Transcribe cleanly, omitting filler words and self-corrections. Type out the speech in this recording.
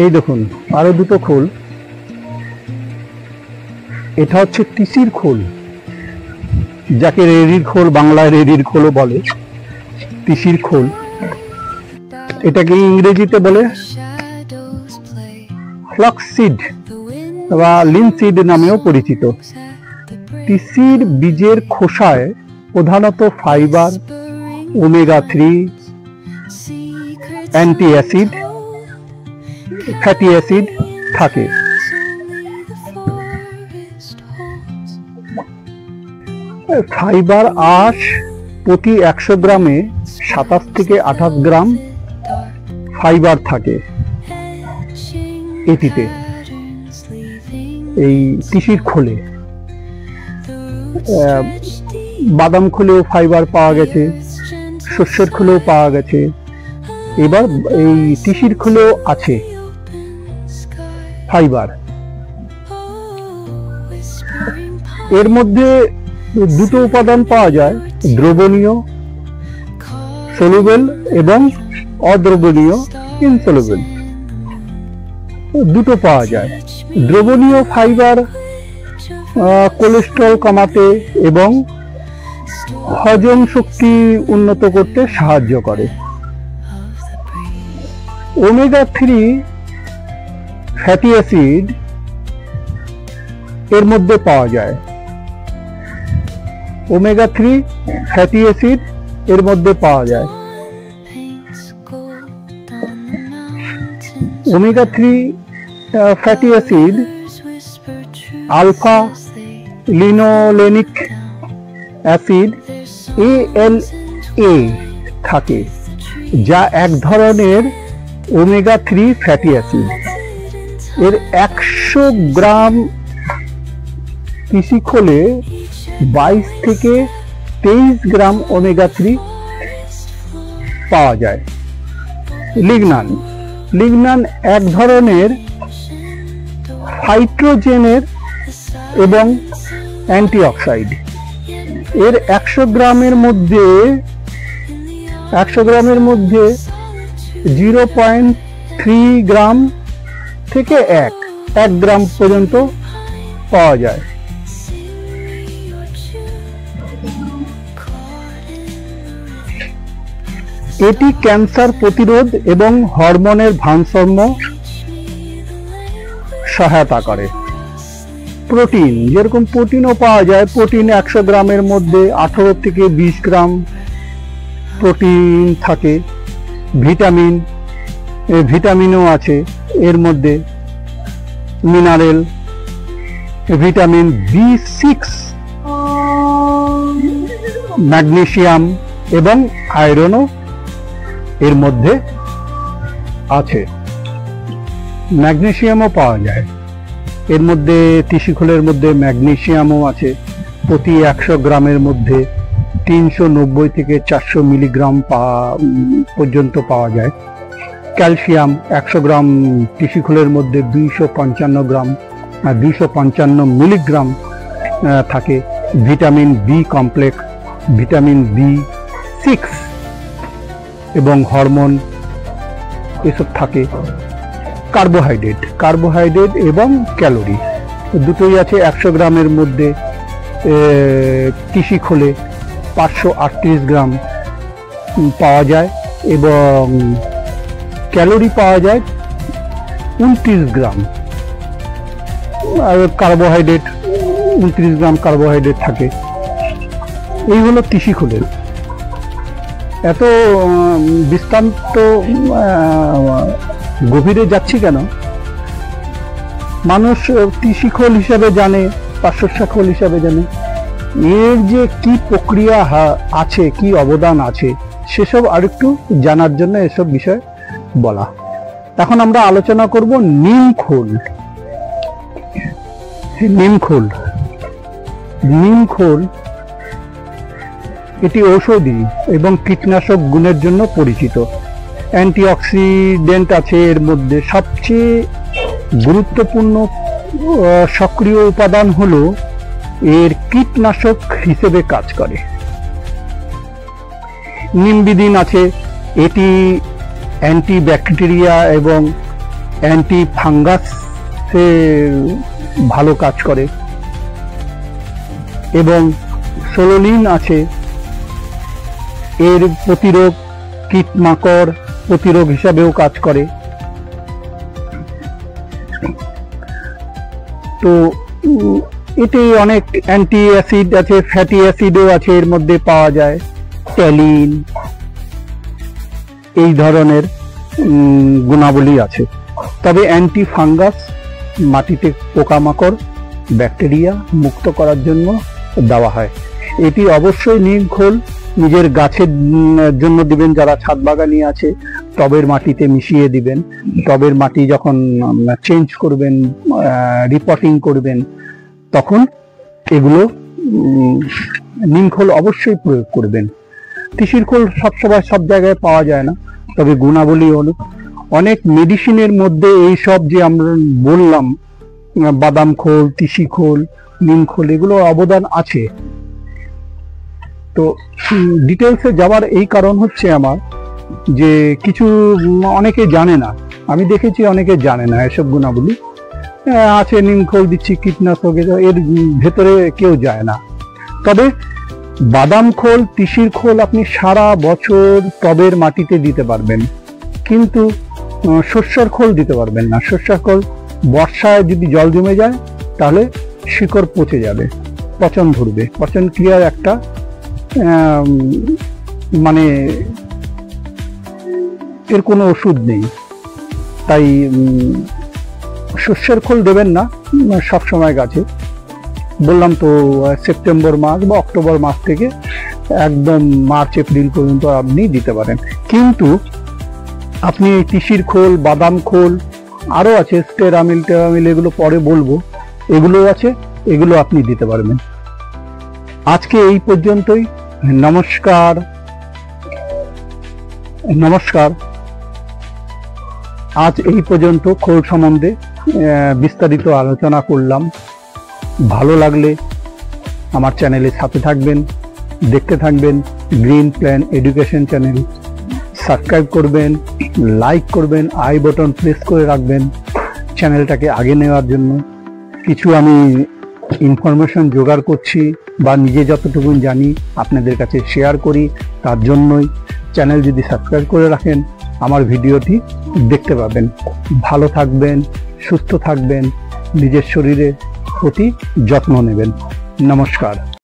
এই দেখুন আরো দুটো খোল, এটা হচ্ছে তিসির খোল, যাকে রেড়ির খোল, বাংলায় রেড়ির খোলও বলে, তিসির খোল। এটাকে ইংরেজিতে বলে ফ্লাক্সসিড বা লিনসিড নামেও পরিচিত। তিসির বীজের খোসায় প্রধানত fibre, omega-3, anti acid, fatty acid থাকে। ফাইবার আঁশ প্রতি 100 গ্রামে 27 থেকে 28 গ্রাম ফাইবার থাকে এটিতে, এই তিসির খোলে। বাদাম খোলেও ফাইবার পাওয়া গেছে, শস্যের খোলেও পাওয়া গেছে, এবার এই তিসির খোলেও আছে ফাইবার। এর মধ্যে দুটো উপাদান পাওয়া যায়, দ্রবণীয় সলুবেল এবং অদ্রবণীয় ইনসলুবেল, দুটো পাওয়া যায়। দ্রবণীয় ফাইবার কোলেস্টেরল কমাতে এবং হজম শক্তি উন্নত করতে সাহায্য করে। ওমেগা-3 ফ্যাটি অ্যাসিড এর মধ্যে পাওয়া যায়, ওমেগা-3 ফ্যাটি অ্যাসিড এর মধ্যে পাওয়া যায়। Omega three fatty acid alpha linolenic acid ALA থাকে, যা এক ধরনের ওমেগা-3 ফ্যাটি অ্যাসিড। এর 100 গ্রাম তিসি খোলে 22 থেকে 23 গ্রাম ওমেগা-3 পাওয়া যায়। লিগনান এক ধরনের ফাইটোজেনের এবং অ্যান্টিঅক্সাইড। এর 100 গ্রামের মধ্যে 0.3 গ্রাম থেকে 1 গ্রাম পর্যন্ত পাওয়া যায়। এটি ক্যান্সার প্রতিরোধ এবং হরমোনের ভারসাম্য সহায়তা করে। প্রোটিন, যেরকম প্রোটিনও পাওয়া যায়, প্রোটিন 100 গ্রামের মধ্যে 18 থেকে 20 গ্রাম প্রোটিন থাকে। ভিটামিনও আছে এর মধ্যে, মিনারেল, ভিটামিন B6, ম্যাগনেসিয়াম এবং আয়রনও এর মধ্যে আছে। ম্যাগনেসিয়ামও পাওয়া যায় এর মধ্যে, তিসি খোলের মধ্যে ম্যাগনেসিয়ামও আছে। প্রতি 100 গ্রামের মধ্যে 390 থেকে 400 মিলিগ্রাম পর্যন্ত পাওয়া যায়। ক্যালসিয়াম 100 গ্রাম তিসি খোলের মধ্যে 255 মিলিগ্রাম থাকে। Vitamin B complex, vitamin B6 এবং হরমোন এসব থাকে। কার্বোহাইড্রেট এবং ক্যালোরি দুটোই আছে। 100 গ্রামের মধ্যে তিসি খোলে 538 গ্রাম পাওয়া যায় এবং ক্যালোরি পাওয়া যায় 29 গ্রাম। আর কার্বোহাইড্রেট 29 গ্রাম কার্বোহাইড্রেট থাকে। এই হলো তিসি খোলের। এত বিস্তারিত গভীরে যাচ্ছি কেন? মানুষ তিসি খোল হিসাবে জানে, পাঁচশস্যা খোল হিসাবে জানে, এর যে কি প্রক্রিয়া আছে, কি অবদান আছে, সেসব আরেকটু জানার জন্য এসব বিষয় বলা। এখন আমরা আলোচনা করব নিম খোল। এটি ঔষধি এবং কীটনাশক গুণের জন্য পরিচিত। অ্যান্টিঅক্সিডেন্ট আছে এর মধ্যে। সবচেয়ে গুরুত্বপূর্ণ সক্রিয় উপাদান হলো এর কীটনাশক হিসেবে কাজ করে। নিম্বিদিন আছে, এটি অ্যান্টিব্যাকটেরিয়া এবং অ্যান্টি ফাঙ্গাসে ভালো কাজ করে, এবং সোলোলিন আছে, এর প্রতিরোধ কীটমাকড় প্রতিরোধ হিসাবেও কাজ করে। তো এতে অনেক অ্যান্টি অ্যাসিড আছে, ফ্যাটি অ্যাসিডও আছে, এর মধ্যে পাওয়া যায় ট্যালিন, এই ধরনের গুণাবলী আছে। তবে অ্যান্টি ফাঙ্গাস মাটিতে পোকামাকড় ব্যাকটেরিয়া মুক্ত করার জন্য দেওয়া হয়। এটি অবশ্যই নিম খোল নিজের গাছের জন্য দিবেন, যারা ছাদ বাগানি আছে টবের মাটিতে মিশিয়ে দিবেন। টবের মাটি যখন চেঞ্জ করবেন, রিপোর্টিং করবেন, তখন এগুলো নিম খোল অবশ্যই প্রয়োগ করবেন। তিসির খোল সবসময় সব জায়গায় পাওয়া যায় না, তবে গুণাবলী হলো অনেক মেডিসিনের মধ্যে এই সব যে আমরা বললাম, বাদাম খোল, তিসি খোল, নিম খোল, এগুলো অবদান আছে। তো ডিটেলসে যাওয়ার এই কারণ হচ্ছে আমার যে কিছু অনেকে জানে না, আমি দেখেছি অনেকে জানে না এসব গুণাবলী আছে। নিম খোল দিচ্ছি কীটনাশক, এর ভেতরে কেউ যায় না। তবে বাদাম খোল, তিসির খোল আপনি সারা বছর টবের মাটিতে দিতে পারবেন, কিন্তু সর্ষের খোল দিতে পারবেন না। সর্ষের খোল বর্ষায় যদি জল জমে যায় তাহলে শিকড় পচে যাবে, পচন ধরবে। পচন ক্রিয়ার একটা মানে এর কোনো ওষুধ নেই, তাই সর্ষের খোল দেবেন না সবসময় গাছে। বললাম তো সেপ্টেম্বর মাস বা অক্টোবর মাস থেকে একদম মার্চ এপ্রিল পর্যন্ত আপনি দিতে পারেন। কিন্তু আপনি তিসির খোল, বাদাম খোল, আরও আছে স্টেরামিল টেরামিল, এগুলো পরে বলবো, এগুলো আছে, এগুলো আপনি দিতে পারবেন। আজকে এই পর্যন্তই। নমস্কার। আজ এই পর্যন্ত খোল সম্বন্ধে বিস্তারিত আলোচনা করলাম। ভালো লাগলে আমার চ্যানেলের সাথে থাকবেন, দেখতে থাকবেন green plan education channel. Subscribe করবেন, লাইক করবেন, আই বাটন প্রেস করে রাখবেন চ্যানেলটাকে আগে নেওয়ার জন্য। কিছু আমি ইনফরমেশন জোগাড় করছি বা নিজে যতটুকু জানি আপনাদের কাছে শেয়ার করি, তার জন্যই চ্যানেল যদি সাবস্ক্রাইব করে রাখেন আমার ভিডিওটি দেখতে পাবেন। ভালো থাকবেন, সুস্থ থাকবেন, নিজের শরীরের প্রতি যত্ন নেবেন। নমস্কার।